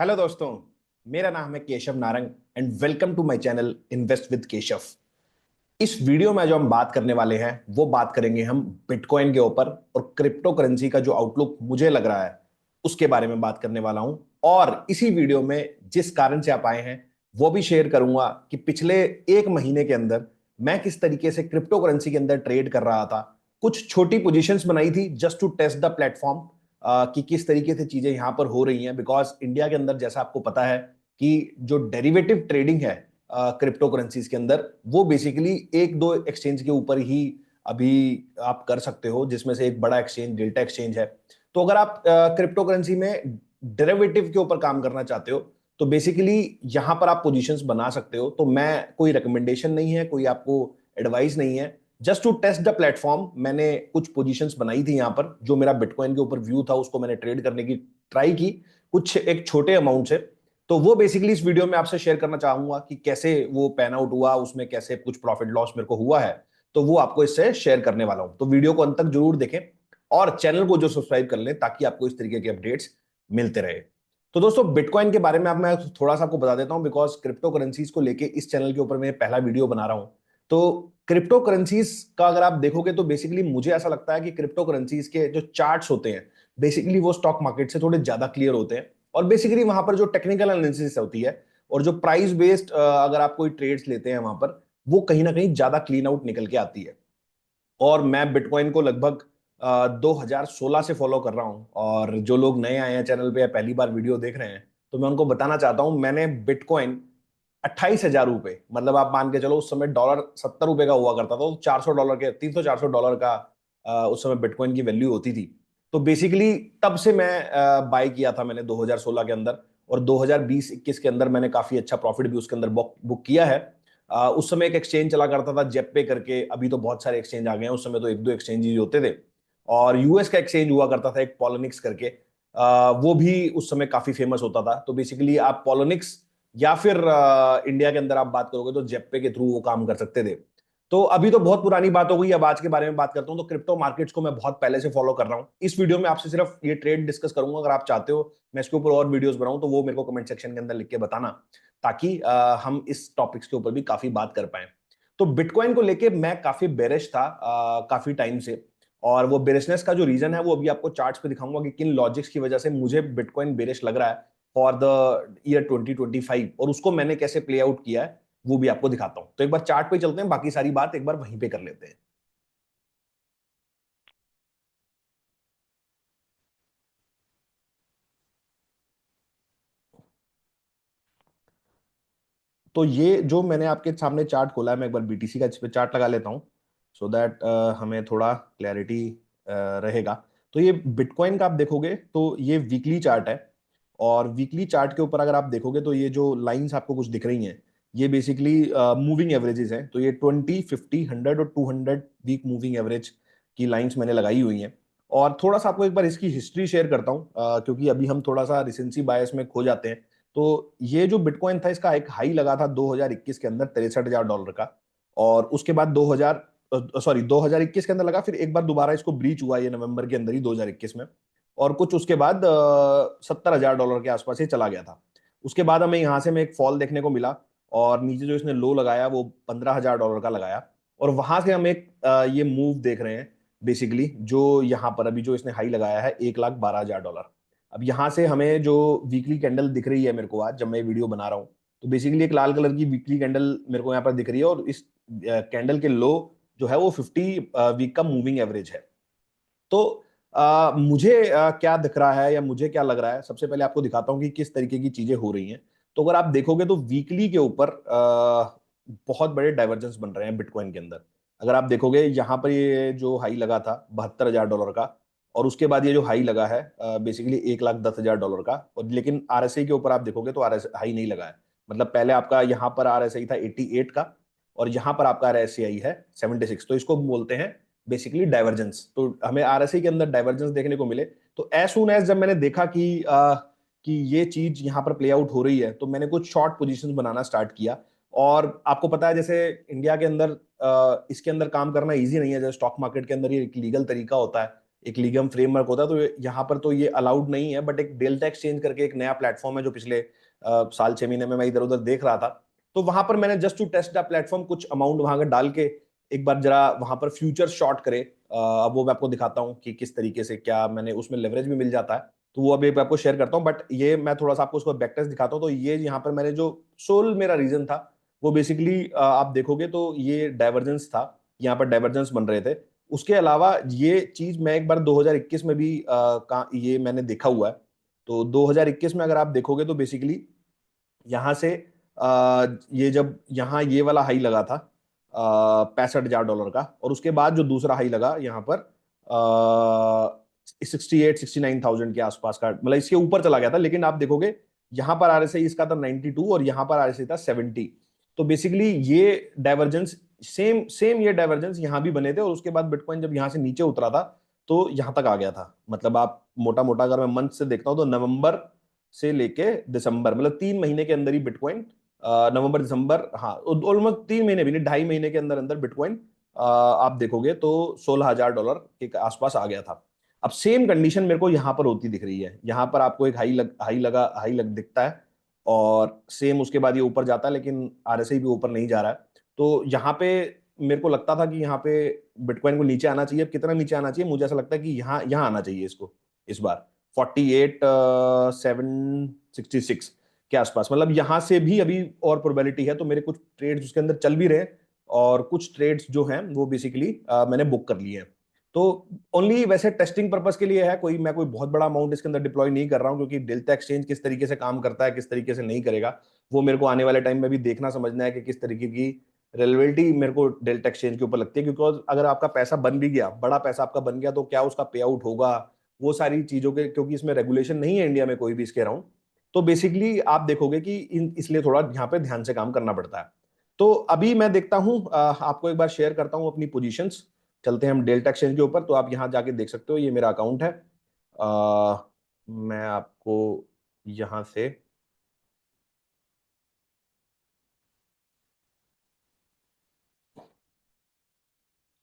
Hello दोस्तों। मेरा नाम है Keshav Narang and welcome to my channel invest with Keshav. इस वीडियो में जो हम बात करने वाले हैं वो बात करेंगे हम बिटकॉइन के ऊपर और क्रिप्टो करेंसी का जो आउटलुक मुझे लग रहा है उसके बारे में बात करने वाला हूं। और इसी वीडियो में जिस कारण से आप आए हैं वो भी शेयर करूंगा कि पिछले एक महीने के अंदर मैं किस तरीके से क्रिप्टो करेंसी के अंदर ट्रेड कर रहा था। कुछ छोटी पोजीशंस बनाई थी just to test the platform कि किस तरीके से चीजें यहां पर हो रही हैं, बिकॉज इंडिया के अंदर जैसा आपको पता है कि जो डेरिवेटिव ट्रेडिंग है क्रिप्टो करेंसीज के अंदर वो बेसिकली एक दो एक्सचेंज के ऊपर ही अभी आप कर सकते हो, जिसमें से एक बड़ा एक्सचेंज डेल्टा एक्सचेंज है। तो अगर आप क्रिप्टो करेंसी में डेरिवेटिव के ऊपर काम करना चाहते हो तो बेसिकली यहां पर आप पोजीशंस बना सकते हो। तो मैं कोई रिकमेंडेशन नहीं है, कोई आपको एडवाइस नहीं है, just to test the platform मैंने कुछ पोजीशंस बनाई थी यहां पर। जो मेरा बिटकॉइन के ऊपर व्यू था उसको मैंने ट्रेड करने की ट्राई की, कुछ एक छोटे अमाउंट से। तो वो बेसिकली इस वीडियो में आपसे शेयर करना चाहूंगा कि कैसे वो पैन आउट हुआ, उसमें कैसे कुछ प्रॉफिट लॉस मेरे को हुआ है। तो वो आपको इससे शेयर करने वाला हूं, तो वीडियो को अंत तक जरूर देखें और चैनल को जो सब्सक्राइब कर लें ताकि आपको इस तरीके के अपडेट्स मिलते रहे। तो दोस्तों बिटकॉइन के बारे में अब मैं थोड़ा सा आपको बता देता हूं, बिकॉज क्रिप्टो करेंसीज को लेके इस चैनल के ऊपर मैं पहला वीडियो बना रहा हूं। तो क्रिप्टो करेंसीज का अगर आप देखोगे तो बेसिकली मुझे ऐसा लगता है कि क्रिप्टो करेंसीज के जो चार्ट्स होते हैं बेसिकली वो स्टॉक मार्केट से थोड़े ज्यादा क्लियर होते हैं। और बेसिकली वहां पर जो टेक्निकल एनालिसिस होती है और जो प्राइस बेस्ड अगर आप कोई ट्रेड्स लेते हैं वहां पर वो कहीं ना कहीं ज्यादा क्लीन आउट निकल के आती है। और मैं बिटकॉइन को लगभग 2016 से फॉलो कर रहा हूं। और जो लोग नए आए हैं चैनल पे या पहली बार वीडियो देख रहे हैं तो मैं उनको बताना चाहता हूं, मैंने बिटकॉइन 28,000 रुपए, मतलब आप मान के चलो उस समय डॉलर 70 रुपए का हुआ करता था, तो $400 के 300-400 का उस समय बिटकॉइन की वैल्यू होती थी। तो बेसिकली तब से मैं बाय किया था मैंने 2016 के अंदर। और 2020-21 के अंदर मैंने काफी अच्छा प्रॉफिट भी उसके अंदर बुक किया है। उस समय एक एक्सचेंज चला करता था जेपे करके, अभी तो बहुत सारे एक्सचेंज आ गए हैं, उस समय तो एक दो एक्सचेंज ही होते थे। और यूएस का एक्सचेंज हुआ करता था एक पॉलोनिक्स करके, वो भी उस समय काफी फेमस होता था। तो बेसिकली आप पॉलोनिक्स या फिर इंडिया के अंदर आप बात करोगे तो जेपे के थ्रू वो काम कर सकते थे। तो अभी तो बहुत पुरानी बात हो गई, अब आज के बारे में बात करता हूं। तो क्रिप्टो मार्केट्स को मैं बहुत पहले से फॉलो कर रहा हूं। इस वीडियो में आपसे सिर्फ ये ट्रेड डिस्कस करूंगा, अगर आप चाहते हो मैं इसके ऊपर और वीडियोस बनाऊं तो वो मेरे को कमेंट सेक्शन के अंदर लिख के बताना, ताकि हम इस टॉपिक्स के ऊपर भी काफी बात कर पाए। तो बिटकॉइन को लेके मैं काफी बेरिश था काफी टाइम से। और वो बेरिशनेस का जो रीजन है वो अभी आपको चार्ट्स पे दिखाऊंगा कि किन लॉजिक्स की वजह से मुझे बिटकॉइन बेरिश लग रहा है फॉर द ईयर 2025, और उसको मैंने कैसे प्ले आउट किया है वो भी आपको दिखाता हूं। तो एक बार चार्ट पे चलते हैं, बाकी सारी बात एक बार वहीं पे कर लेते हैं। तो ये जो मैंने आपके सामने चार्ट खोला है, मैं एक बार बीटीसी का इस पे चार्ट लगा लेता हूँ सो दैट हमें थोड़ा क्लैरिटी रहेगा। तो ये बिटकॉइन का आप देखोगे तो ये वीकली चार्ट है। और वीकली चार्ट के ऊपर अगर आप देखोगे तो ये जो लाइंस आपको कुछ दिख रही हैं ये बेसिकली मूविंग एवरेजेस हैं। तो ये 20, 50, 100 और 200 वीक मूविंग एवरेज की लाइंस मैंने लगाई हुई हैं। और थोड़ा सा आपको एक बार इसकी हिस्ट्री शेयर करता हूँ, क्योंकि अभी हम थोड़ा सा रिसेंसी बायस में खो जाते हैं। तो ये जो बिटकॉइन था इसका एक हाई लगा था 2021 के अंदर $63,000 का। और उसके बाद 2021 के अंदर लगा, फिर एक बार दोबारा इसको ब्रीच हुआ ये नवंबर के अंदर ही 2021 में। और कुछ उसके बाद $70,000 के आसपास ये चला गया था। उसके बाद हमें यहाँ से में एक फॉल देखने को मिला और नीचे जो इसने लो लगाया वो $15,000 का लगाया। और वहां से हम एक ये मूव देख रहे हैं बेसिकली, जो यहाँ पर अभी जो इसने हाई लगाया है $1,12,000। अब यहां से हमें जो वीकली कैंडल दिख रही है मेरे को आज जब मैं वीडियो बना रहा हूं, तो बेसिकली एक लाल कलर की वीकली कैंडल मेरे को यहाँ पर दिख रही है। और इस कैंडल के लो जो है वो 50 वीक का मूविंग एवरेज है। तो मुझे क्या दिख रहा है या मुझे क्या लग रहा है, सबसे पहले आपको दिखाता हूँ कि किस तरीके की चीजें हो रही हैं। तो अगर आप देखोगे तो वीकली के ऊपर बहुत बड़े डाइवर्जेंस बन रहे हैं बिटकॉइन के अंदर। अगर आप देखोगे यहाँ पर ये जो हाई लगा था $72,000 का, और उसके बाद ये जो हाई लगा है बेसिकली $1,10,000 का। और लेकिन आरएसआई के ऊपर आप देखोगे तो आरएस हाई नहीं लगा है। मतलब पहले आपका यहाँ पर आरएसआई था 88 का, और यहाँ पर आपका आरएसआई है 76। तो इसको बोलते हैं बेसिकली डाइवर्जेंस। तो हमें आरएसआई के अंदर डाइवर्जेंस देखने को मिले। तो एज सुन एज जब मैंने देखा कि ये चीज यहाँ पर प्ले आउट हो रही है तो मैंने कुछ शॉर्ट पोजीशंस बनाना स्टार्ट किया। और आपको पता है जैसे इंडिया के अंदर इसके अंदर काम करना इजी नहीं है, जैसे स्टॉक मार्केट के अंदर ये एक लीगल तरीका होता है। एक लीगम फ्रेमवर्क होता है, तो यहाँ पर तो ये अलाउड नहीं है। बट एक डेल्टा एक्सचेंज करके एक नया प्लेटफॉर्म है जो पिछले साल 6 महीने में मैं इधर उधर देख रहा था, तो वहां पर मैंने just to test the platform कुछ अमाउंट वहां का डाल के एक बार जरा वहां पर फ्यूचर शॉर्ट करे। अब वो मैं आपको दिखाता हूँ कि किस तरीके से क्या मैंने उसमें लेवरेज भी मिल जाता है, तो वो अभी आपको शेयर करता हूँ। बट ये मैं थोड़ा सा आपको उसको बैक दिखाता हूँ। तो ये यहाँ पर मैंने जो सोल मेरा रीजन था वो बेसिकली आप देखोगे तो ये डाइवर्जेंस था, यहाँ पर डाइवर्जेंस बन रहे थे। उसके अलावा ये चीज मैं एक बार 2021 में भी ये मैंने देखा हुआ है। तो 2021 में अगर आप देखोगे तो बेसिकली यहां से ये जब यहाँ ये वाला हाई लगा था 65,000 डॉलर का, और उसके बाद जो दूसरा हाई लगा यहाँ पर 68-69,000 के आसपास का, मतलब इसके ऊपर चला गया था। लेकिन आप देखोगे यहाँ पर आरएसआई इसका था 92 और यहाँ पर आरएसआई था 70। तो बेसिकली ये डाइवर्जेंस सेम सेम ये डाइवर्जेंस यहाँ भी बने थे, और उसके बाद बिटकॉइन जब यहाँ से नीचे उतरा था तो यहाँ तक आ गया था। मतलब आप मोटा मोटा अगर मैं मंथ से देखता हूँ तो नवंबर से लेके दिसंबर, मतलब 3 महीने के अंदर ही बिटकॉइन, नवंबर दिसंबर, हाँ ऑलमोस्ट 3 महीने भी नहीं, 2.5 महीने के अंदर अंदर बिटकॉइन आप देखोगे तो 16,000 डॉलर के आसपास आ गया था। अब सेम कंडीशन मेरे को यहाँ पर होती दिख रही है। यहाँ पर आपको एक हाई लग दिखता है, और सेम उसके बाद ये ऊपर जाता है, लेकिन आरएसआई भी ऊपर नहीं जा रहा है। तो यहाँ पे मेरे को लगता था कि यहाँ पे बिटकॉइन को नीचे आना चाहिए। अब कितना नीचे आना चाहिए, मुझे ऐसा लगता है कि यहाँ यहाँ आना चाहिए इसको इस बार 48,766 के आसपास। मतलब यहां से भी अभी और प्रोबेबिलिटी है। तो मेरे कुछ ट्रेड्स उसके अंदर चल भी रहे हैं, और कुछ ट्रेड्स जो हैं वो बेसिकली मैंने बुक कर लिए हैं। तो ओनली वैसे टेस्टिंग पर्पस के लिए है, मैं कोई बहुत बड़ा अमाउंट इसके अंदर डिप्लॉय नहीं कर रहा हूं, क्योंकि डेल्टा एक्सचेंज किस तरीके से काम करता है, किस तरीके से नहीं करेगा, वो मेरे को आने वाले टाइम में भी देखना समझना है कि किस तरीके की रेलेबिलिटी मेरे को डेल्टा एक्सचेंज के ऊपर लगती है। क्योंकि अगर आपका पैसा बन भी गया, बड़ा पैसा आपका बन गया, तो क्या उसका पे आउट होगा, वो सारी चीजों के, क्योंकि इसमें रेगुलेशन नहीं है इंडिया में कोई भी इसके अराउंड। तो बेसिकली आप देखोगे कि इसलिए थोड़ा यहाँ पे ध्यान से काम करना पड़ता है। तो अभी मैं देखता हूँ, आपको एक बार शेयर करता हूँ अपनी पोजीशंस। चलते हैं हम डेल्टा एक्सचेंज के ऊपर। तो आप यहाँ जाके देख सकते हो, ये मेरा अकाउंट है। मैं आपको यहाँ से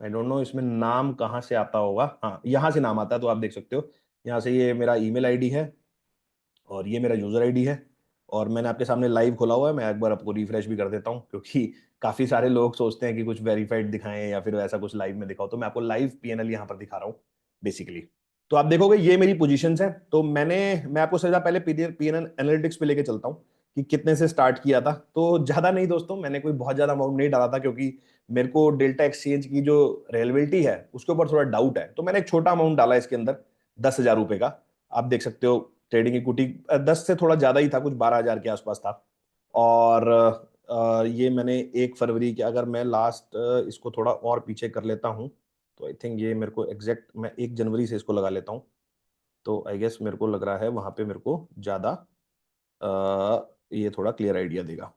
आई डोंट नो इसमें नाम कहाँ से आता होगा, हाँ यहाँ से नाम आता है, तो आप देख सकते हो यहाँ से। ये मेरा ईमेल आईडी है और ये मेरा यूजर आईडी है, और मैंने आपके सामने लाइव खोला हुआ है। मैं एक बार आपको रिफ्रेश भी कर देता हूँ, क्योंकि काफी सारे लोग सोचते हैं कि कुछ वेरीफाइड दिखाएं या फिर ऐसा कुछ लाइव में दिखाओ। तो मैं आपको लाइव पीएनएल यहाँ पर दिखा रहा हूँ बेसिकली। तो आप देखोगे ये मेरी पोजीशंस है। तो मैं आपको सबसे पहले पीएनएल एनालिटिक्स पे लेके चलता हूँ कि कितने से स्टार्ट किया था। तो ज्यादा नहीं दोस्तों, मैंने कोई बहुत ज्यादा अमाउंट नहीं डाला था, क्योंकि मेरे को डेल्टा एक्सचेंज की जो रेलेबिलिटी है उसके ऊपर थोड़ा डाउट है। तो मैंने एक छोटा अमाउंट डाला इसके अंदर, 10,000 रुपए का। आप देख सकते हो ट्रेडिंग इक्विटी 10 से थोड़ा ज्यादा ही था, कुछ 12,000 के आसपास था। और ये मैंने 1 फरवरी के, अगर मैं लास्ट इसको थोड़ा और पीछे कर लेता हूँ, तो आई थिंक ये मेरे को एग्जैक्ट, मैं 1 जनवरी से इसको लगा लेता हूँ। तो आई गेस मेरे को लग रहा है वहां पे मेरे को ज्यादा ये थोड़ा क्लियर आइडिया देगा।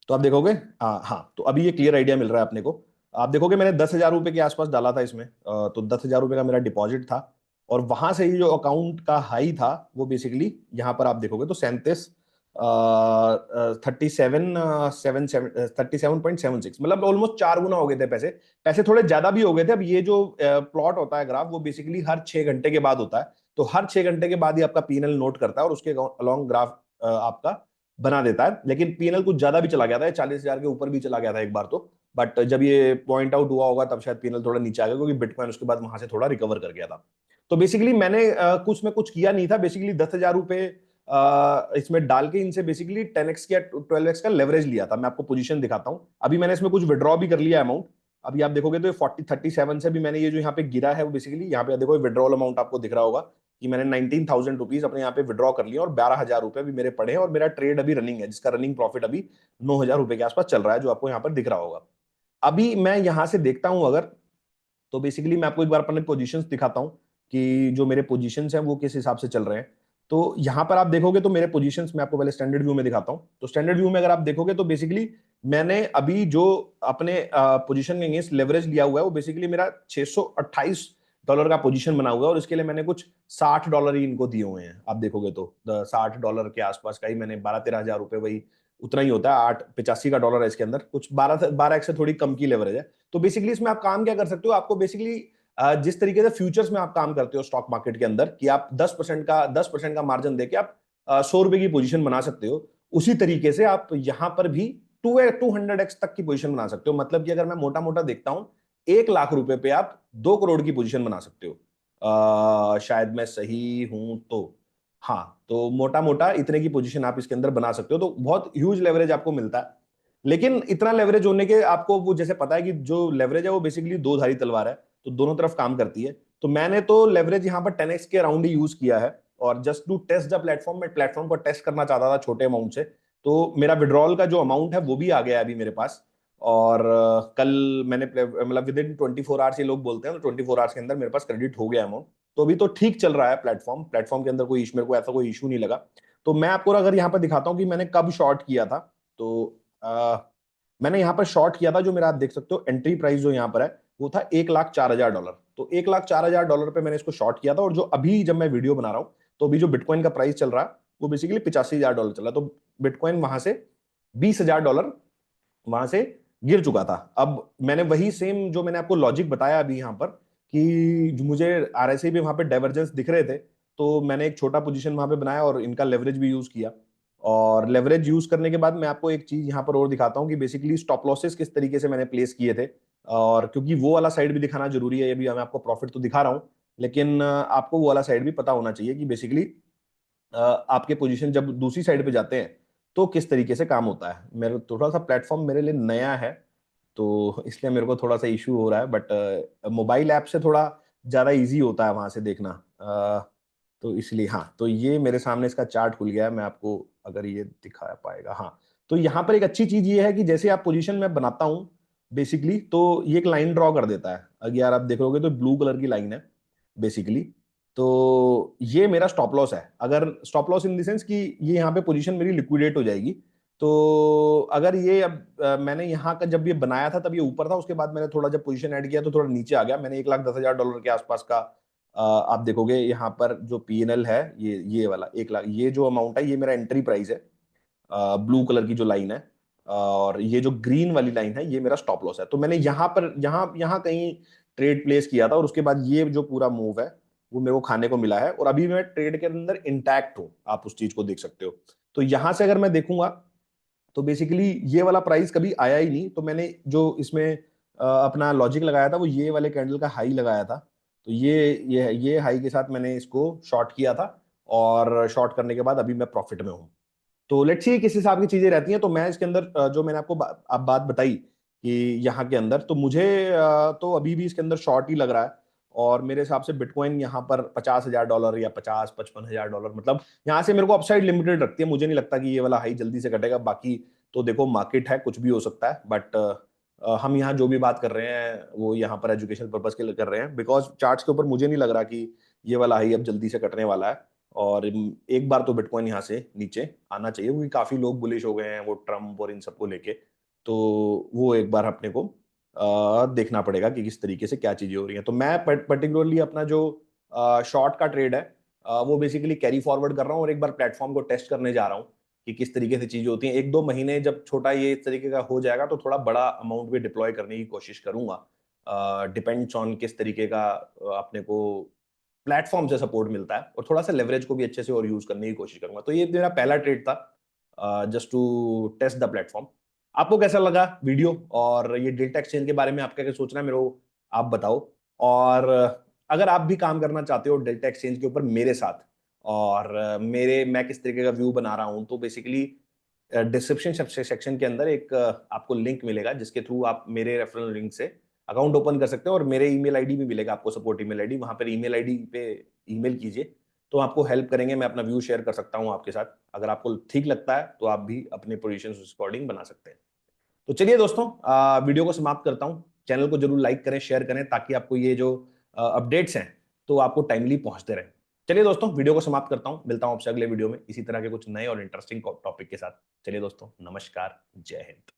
तो आप देखोगे, हाँ हाँ, तो अभी ये क्लियर आइडिया मिल रहा है अपने को। आप देखोगे मैंने 10,000 रुपए के आसपास डाला था इसमें, तो 10,000 रुपए का मेरा डिपॉजिट था। और वहां से ही जो अकाउंट का हाई था वो बेसिकली यहाँ पर आप देखोगे तो 37.76, मतलब ऑलमोस्ट 4 गुना हो गए थे पैसे। पैसे थोड़े ज्यादा भी हो गए थे। अब ये जो प्लॉट होता है ग्राफ, वो बेसिकली हर 6 घंटे के बाद होता है। तो हर 6 घंटे के बाद ही आपका पीएनएल नोट करता है, और उसके अलॉन्ग ग्राफ आपका बना देता है। लेकिन पीएनएल कुछ ज्यादा भी चला गया था, 40,000 के ऊपर भी चला गया था एक बार तो। बट जब ये पॉइंट आउट हुआ होगा तब शायद पीएनएल थोड़ा नीचे आ गया, क्योंकि बिटकॉइन उसके बाद वहां से थोड़ा रिकवर कर गया था। तो बेसिकली मैंने कुछ में कुछ किया नहीं था। बेसिकली 10,000 रुपए इसमें डाल के इनसे बेसिकली 10x या 12x का लेवरेज लिया था। मैं आपको पोजीशन दिखाता हूं। अभी मैंने इसमें कुछ विड्रॉ भी कर लिया अमाउंट। अभी आप देखोगे तो 37 से भी मैंने ये जो यहाँ पे गिरा है, वो बेसिकली यहाँ पे देखो विड्रॉल अमाउंट आपको दिख रहा होगा कि मैंने 19,000 रुपीज अपने यहाँ पे विड्रॉ कर लिया, और 12,000 रुपए भी मेरे पड़े हैं। और मेरा ट्रेड अभी रनिंग है, जिसका रनिंग प्रॉफिट अभी 9,000 रुपए के आसपास चल रहा है, जो आपको यहाँ पर दिख रहा होगा। अभी मैं यहाँ से देखता हूं अगर, तो बेसिकली मैं आपको एक बार अपने पोजीशंस दिखाता हूं कि जो मेरे पोजीशंस हैं वो किस हिसाब से चल रहे हैं। तो यहां पर आप देखोगे तो मेरे पोजीशंस मैं आपको पहले स्टैंडर्ड व्यू में दिखाता हूं। तो स्टैंडर्ड व्यू में अगर आप देखोगे तो बेसिकली मैंने अभी जो अपने पोजीशन के अगेंस्ट लेवरेज लिया हुआ है, वो बेसिकली मेरा $628 का पोजीशन बना हुआ है। और इसके लिए मैंने कुछ $60 ही इनको दिए हुए हैं। आप देखोगे तो $60 के आसपास का ही मैंने 12-13 हजार रुपए, वही उतना ही होता है। 885 का डॉलर है इसके अंदर, कुछ 12 12x से थोड़ी कम की लेवरेज है। तो बेसिकली इसमें आप काम क्या कर सकते हो, आपको बेसिकली जिस तरीके से फ्यूचर्स में आप काम करते हो स्टॉक मार्केट के अंदर कि आप 10% का मार्जिन देके आप 100 रुपए की पोजीशन बना सकते हो, उसी तरीके से आप यहां पर भी 200x तक की पोजीशन बना सकते हो। मतलब कि अगर मैं मोटा मोटा देखता हूं, 1 लाख रुपए पे आप 2 करोड़ की पोजीशन बना सकते हो। शायद मैं सही हूं तो, हाँ, तो मोटा मोटा इतने की पोजीशन आप इसके अंदर बना सकते हो, तो बहुत ह्यूज लेवरेज आपको मिलता है। लेकिन इतना लेवरेज होने के आपको वो जैसे पता है कि जो लेवरेज है वो बेसिकली दो धारी तलवार है, तो दोनों तरफ काम करती है। तो मैंने तो लेवरेज यहाँ पर 10x के अराउंड ही यूज किया है, और just to test the platform, मैं प्लेटफॉर्म को टेस्ट करना चाहता था छोटे अमाउंट से। तो मेरा विड्रॉल का जो अमाउंट है वो भी आ गया है अभी मेरे पास। और कल मैंने मतलब विद इन 24 आवर्स, ये लोग बोलते हैं, तो 24 आवर्स के अंदर मेरे पास क्रेडिट हो गया अमाउंट। तो अभी तो ठीक चल रहा है प्लेटफॉर्म, प्लेटफॉर्म के अंदर कोई इशू, मेरे को ऐसा कोई इशू नहीं लगा। तो मैं आपको अगर यहाँ पर दिखाता हूँ कि मैंने कब शॉर्ट किया था, तो मैंने यहाँ पर शॉर्ट किया था, जो मेरा आप देख सकते हो एंट्री प्राइस जो यहाँ पर है वो था $1,04,000। तो $1,04,000 पे मैंने इसको शॉर्ट किया था। और जो अभी जब मैं वीडियो बना रहा हूँ, तो अभी जो बिटकॉइन का प्राइस चल रहा है वो बेसिकली $85,000 चल रहा है। तो बिटकॉइन वहां से $20,000 वहां से गिर चुका था। अब मैंने वही सेम जो मैंने आपको लॉजिक बताया अभी यहाँ पर, कि मुझे आरएसआई पे वहां पे डाइवर्जेंस दिख रहे थे, तो मैंने एक छोटा पोजीशन वहां पे बनाया और इनका लेवरेज भी यूज किया। और लेवरेज यूज करने के बाद मैं आपको एक चीज यहाँ पर और दिखाता हूँ कि बेसिकली स्टॉप लॉसेस किस तरीके से मैंने प्लेस किए थे। और क्योंकि वो वाला साइड भी दिखाना जरूरी है, अभी मैं आपको प्रॉफिट तो दिखा रहा हूँ, लेकिन आपको वो वाला साइड भी पता होना चाहिए कि बेसिकली आपके पोजीशन जब दूसरी साइड पे जाते हैं तो किस तरीके से काम होता है। मेरा थोड़ा सा प्लेटफॉर्म मेरे लिए नया है, तो इसलिए मेरे को थोड़ा सा इशू हो रहा है, बट मोबाइल ऐप से थोड़ा ज्यादा इजी होता है वहां से देखना। तो इसलिए हाँ, तो ये मेरे सामने इसका चार्ट खुल गया है, मैं आपको अगर ये दिखा पाएगा, हाँ। तो यहाँ पर एक अच्छी चीज ये है कि जैसे आप पोजीशन में बनाता हूँ बेसिकली, तो ये एक लाइन ड्रॉ कर देता है। अगर आप देखोगे तो ब्लू कलर की लाइन है बेसिकली। तो ये मेरा स्टॉप लॉस है। अगर stop loss in the sense कि ये यहाँ पे पोजीशन मेरी लिक्विडेट हो जाएगी। तो अगर ये अब मैंने यहाँ का जब ये बनाया था तब ये ऊपर था, उसके बाद मैंने थोड़ा जब पोजीशन ऐड किया तो थोड़ा नीचे आ गया। मैंने $1,10,000 के आसपास का आप देखोगे यहाँ पर जो पीएनएल है, ये वाला 1 लाख, ये जो अमाउंट है ये मेरा एंट्री प्राइस है, ब्लू कलर की जो लाइन है। और ये जो ग्रीन वाली लाइन है ये मेरा स्टॉप लॉस है। तो मैंने यहाँ पर यहाँ यहाँ कहीं ट्रेड प्लेस किया था, और उसके बाद ये जो पूरा मूव है वो मेरे को खाने को मिला है, और अभी मैं ट्रेड के अंदर इंटैक्ट हूँ, आप उस चीज को देख सकते हो। तो यहां से अगर मैं देखूंगा तो बेसिकली ये वाला प्राइस कभी आया ही नहीं। तो मैंने जो इसमें अपना लॉजिक लगाया था वो ये वाले कैंडल का हाई लगाया था। तो ये हाई के साथ मैंने इसको शॉर्ट किया था, और शॉर्ट करने के बाद अभी मैं प्रॉफिट में हूँ। तो लेट्स सी किस हिसाब की चीजें रहती हैं। तो मैं इसके अंदर जो मैंने आपको आप बात बताई कि यहाँ के अंदर तो मुझे तो अभी भी इसके अंदर शॉर्ट ही लग रहा है। और मेरे हिसाब से बिटकॉइन यहाँ पर $50,000 या 50-55 हज़ार डॉलर, मतलब यहाँ से मेरे को अपसाइड लिमिटेड रखती है। मुझे नहीं लगता कि ये वाला हाई जल्दी से कटेगा। बाकी तो देखो, मार्केट है, कुछ भी हो सकता है, बट हम यहाँ जो भी बात कर रहे हैं वो यहाँ पर एजुकेशन पर्पज के लिए कर रहे हैं, बिकॉज चार्ट्स के ऊपर मुझे नहीं लग रहा कि ये वाला हाई अब जल्दी से कटने वाला है। और एक बार तो बिटकॉइन यहाँ से नीचे आना चाहिए, क्योंकि काफी लोग बुलिश हो गए हैं वो ट्रम्प और इन सबको लेके। तो वो एक बार अपने को देखना पड़ेगा कि किस तरीके से क्या चीजें हो रही हैं। तो मैं पर्टिकुलरली अपना जो शॉर्ट का ट्रेड है वो बेसिकली कैरी फॉरवर्ड कर रहा हूँ, और एक बार प्लेटफॉर्म को टेस्ट करने जा रहा हूँ कि किस तरीके से चीजें होती हैं। 1-2 महीने जब छोटा ये इस तरीके का हो जाएगा तो थोड़ा बड़ा अमाउंट भी डिप्लॉय करने की कोशिश करूंगा। डिपेंड्स ऑन किस तरीके का अपने को प्लेटफॉर्म से सपोर्ट मिलता है, और थोड़ा सा लेवरेज को भी अच्छे से और यूज करने की कोशिश करूंगा। तो ये मेरा पहला ट्रेड था, just to test the platform. आपको कैसा लगा वीडियो, और ये डेल्टा एक्सचेंज के बारे में आपका क्या सोचना है, मेरे को आप बताओ। और अगर आप भी काम करना चाहते हो डेल्टा एक्सचेंज के ऊपर मेरे साथ, और मैं किस तरीके का व्यू बना रहा हूं, तो बेसिकली डिस्क्रिप्शन सेक्शन के अंदर एक आपको लिंक मिलेगा, जिसके थ्रू आप मेरे रेफरल लिंक से अकाउंट ओपन कर सकते हो। और मेरे ईमेल आईडी भी मिलेगा आपको, सपोर्ट ईमेल आईडी, वहां पर ईमेल आईडी पे ईमेल कीजिए, तो आपको हेल्प करेंगे। मैं अपना व्यू शेयर कर सकता हूं आपके साथ। अगर आपको ठीक लगता है तो आप भी अपने पोजीशन उस अकॉर्डिंग बना सकते हैं। तो चलिए दोस्तों, वीडियो को समाप्त करता हूं। चैनल को जरूर लाइक करें, शेयर करें, ताकि आपको ये जो अपडेट्स हैं तो आपको टाइमली पहुंचते रहे। चलिए दोस्तों, वीडियो को समाप्त करता हूं। मिलता हूं आपसे अगले वीडियो में इसी तरह के कुछ नए और इंटरेस्टिंग टॉपिक के साथ। चलिए दोस्तों, नमस्कार, जय हिंद।